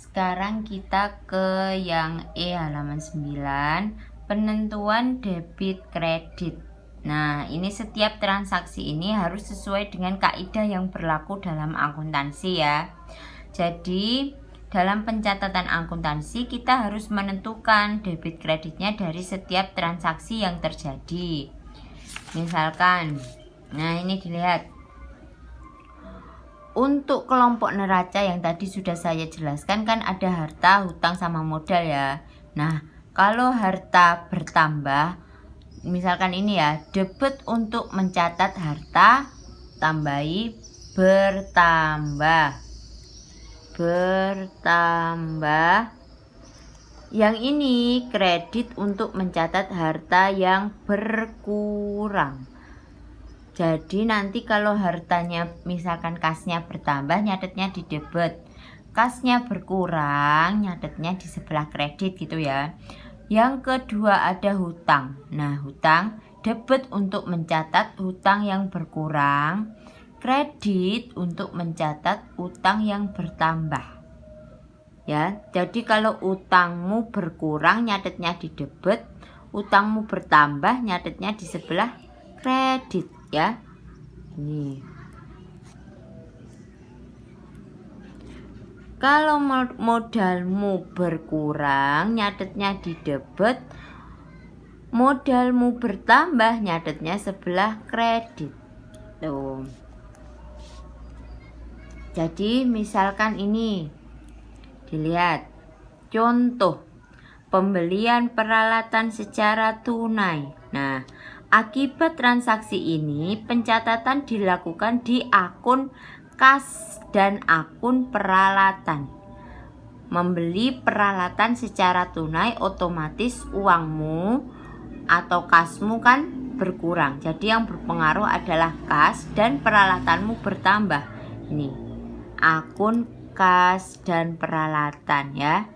Sekarang kita ke yang E halaman 9, penentuan debit kredit. Nah, ini setiap transaksi ini harus sesuai dengan kaidah yang berlaku dalam akuntansi ya. Jadi, dalam pencatatan akuntansi kita harus menentukan debit kreditnya dari setiap transaksi yang terjadi. Misalkan, nah ini dilihat. Untuk kelompok neraca yang tadi sudah saya jelaskan kan ada harta, hutang, sama modal ya. Nah, kalau harta bertambah, misalkan ini ya, debit untuk mencatat harta, tambahi bertambah. Yang ini kredit untuk mencatat harta yang berkurang. Jadi nanti kalau hartanya misalkan kasnya bertambah, nyatetnya di debit. Kasnya berkurang, nyatetnya di sebelah kredit gitu ya. Yang kedua ada hutang. Nah, hutang debit untuk mencatat hutang yang berkurang, kredit untuk mencatat utang yang bertambah. Ya, jadi kalau utangmu berkurang nyatetnya di debit, utangmu bertambah nyatetnya di sebelah kredit ya. Nih. Kalau modalmu berkurang nyatetnya di debit, modalmu bertambah nyatetnya sebelah kredit. Tuh. Jadi misalkan ini dilihat contoh pembelian peralatan secara tunai. Nah, akibat transaksi ini pencatatan dilakukan di akun kas dan akun peralatan. Membeli peralatan secara tunai otomatis uangmu atau kasmu kan berkurang. Jadi yang berpengaruh adalah kas dan peralatanmu bertambah. Ini akun kas dan peralatan ya.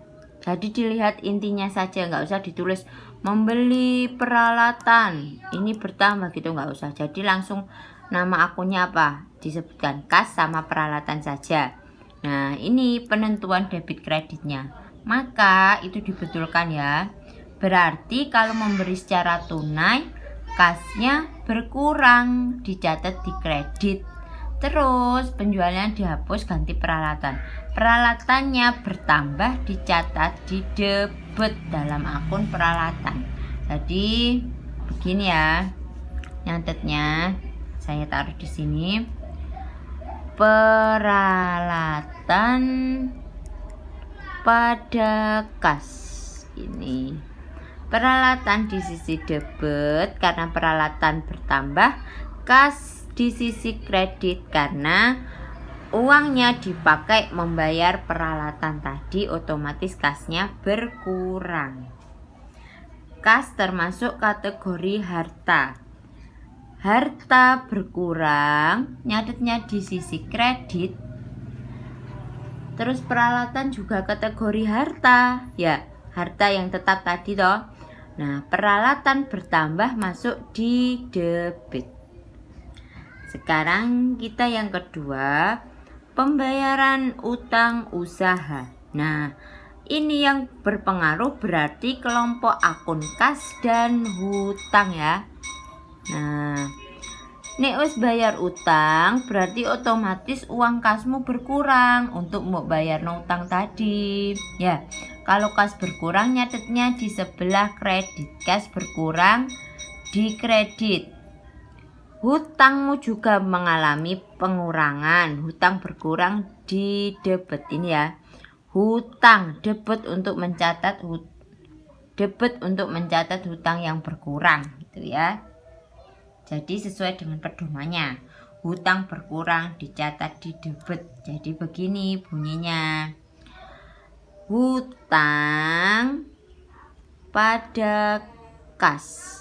Jadi dilihat intinya saja, nggak usah ditulis membeli peralatan ini bertambah gitu, nggak usah. Jadi langsung nama akunnya apa disebutkan, kas sama peralatan saja. Nah, ini penentuan debit kreditnya. Maka itu dibetulkan ya. Berarti kalau memberi secara tunai kasnya berkurang, dicatat di kredit. Terus penjualan dihapus, ganti peralatan. Peralatannya bertambah, dicatat di debit dalam akun peralatan. Jadi begini ya nyatetnya. Saya taruh di sini. Peralatan pada kas. Ini peralatan di sisi debit karena peralatan bertambah, kas di sisi kredit karena uangnya dipakai membayar peralatan tadi, otomatis kasnya berkurang. Kas termasuk kategori harta. Harta berkurang, nyatetnya di sisi kredit. Terus peralatan juga kategori harta, ya, harta yang tetap tadi toh. Nah, peralatan bertambah masuk di debit. Sekarang kita yang kedua, pembayaran utang usaha. Nah, ini yang berpengaruh berarti kelompok akun kas dan hutang ya. Nah, nek wis bayar utang berarti otomatis uang kasmu berkurang untuk mau bayar utang tadi. Ya, kalau kas berkurang nyatetnya di sebelah kredit, kas berkurang di kredit. Hutangmu juga mengalami pengurangan, hutang berkurang di debit ini ya. Hutang debit untuk mencatat hutang yang berkurang gitu ya. Jadi sesuai dengan pedomannya, hutang berkurang dicatat di debit. Jadi begini bunyinya. Hutang pada kas.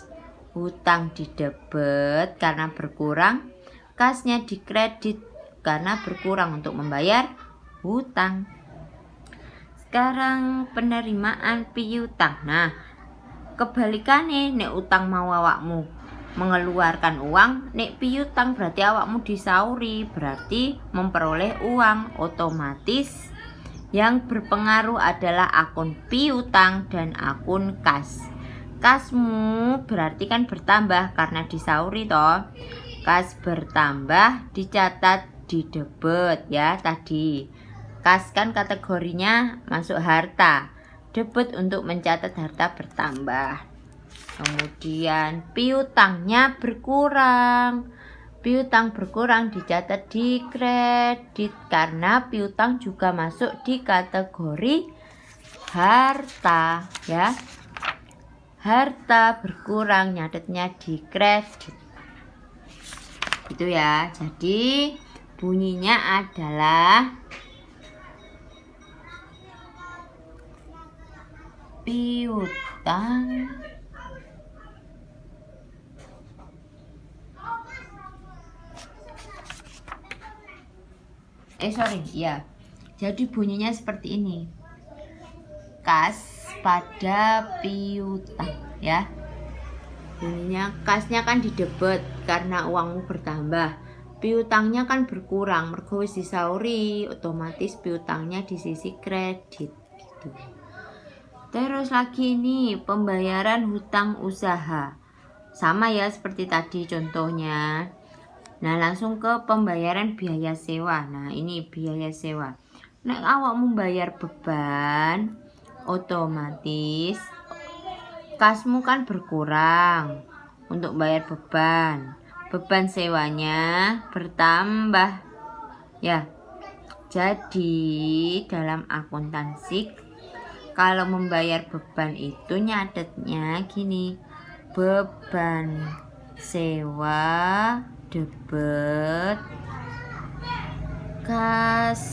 Hutang di debit karena berkurang, kasnya di kredit karena berkurang untuk membayar hutang. Sekarang penerimaan piutang. Nah, kebalikannya, nek utang mau awakmu mengeluarkan uang, nek piutang berarti awakmu disauri, berarti memperoleh uang, otomatis Yang berpengaruh adalah akun piutang dan akun kas. Kasmu berarti kan bertambah karena disauri toh. Kas bertambah dicatat di debit ya tadi. Kas kan kategorinya masuk harta. Debit untuk mencatat harta bertambah. Kemudian piutangnya berkurang. Piutang berkurang dicatat di kredit karena piutang juga masuk di kategori harta ya. Harta berkurang nyatetnya di kredit. Itu ya. Jadi bunyinya adalah piutang jadi bunyinya seperti ini. Kas pada piutang ya. Bunyinya kasnya kan di debit karena uangmu bertambah. Piutangnya kan berkurang mergo wis disauri, otomatis piutangnya di sisi kredit gitu. Terus lagi ini pembayaran hutang usaha. Sama ya seperti tadi contohnya. Nah, langsung ke pembayaran biaya sewa. Nah, ini biaya sewa. Nek awakmu bayar beban, otomatis kasmu kan berkurang untuk bayar beban. Beban sewanya bertambah. Ya. Jadi, dalam akuntansi kalau membayar beban itu nyatetnya gini. Beban sewa debit kas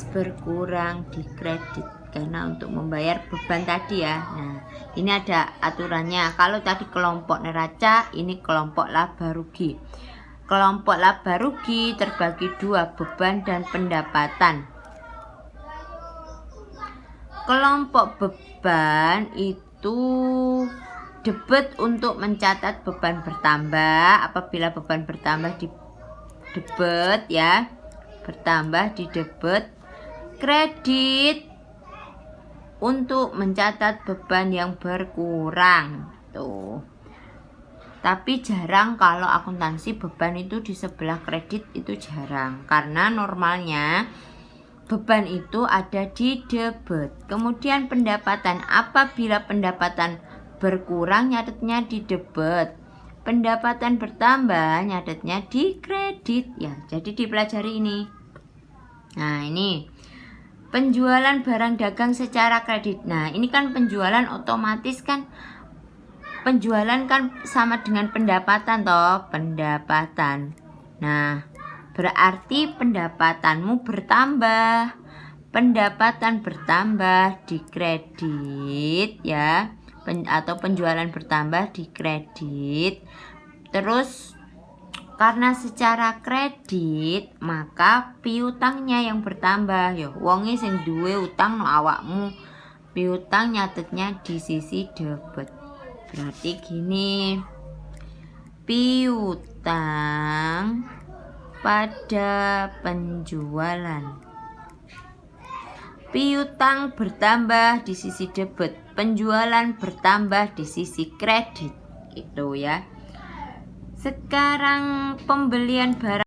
berkurang di kredit karena untuk membayar beban tadi ya. Nah, ini ada aturannya. Kalau tadi kelompok neraca, ini kelompok laba rugi. Kelompok laba rugi terbagi dua, beban dan pendapatan. Kelompok beban itu debit untuk mencatat beban bertambah. Apabila beban bertambah di debit ya, bertambah di debit. Kredit untuk mencatat beban yang berkurang tuh. Tapi jarang kalau akuntansi beban itu di sebelah kredit, itu jarang karena normalnya beban itu ada di debit. Kemudian pendapatan, apabila pendapatan berkurang nyatetnya di debit. Pendapatan bertambah nyatetnya di kredit ya. Jadi dipelajari ini. Nah, ini penjualan barang dagang secara kredit. Nah, ini kan penjualan otomatis kan. Penjualan kan sama dengan pendapatan toh, pendapatan. Nah, berarti pendapatanmu bertambah. Pendapatan bertambah di kredit ya. Atau penjualan bertambah di kredit. Terus karena secara kredit maka piutangnya yang bertambah. Ya, wonge sing duwe utang no awakmu. Piutang nyatetnya di sisi debit. Berarti gini. Piutang pada penjualan. Piutang bertambah di sisi debit, penjualan bertambah di sisi kredit. Itu ya. Sekarang pembelian barang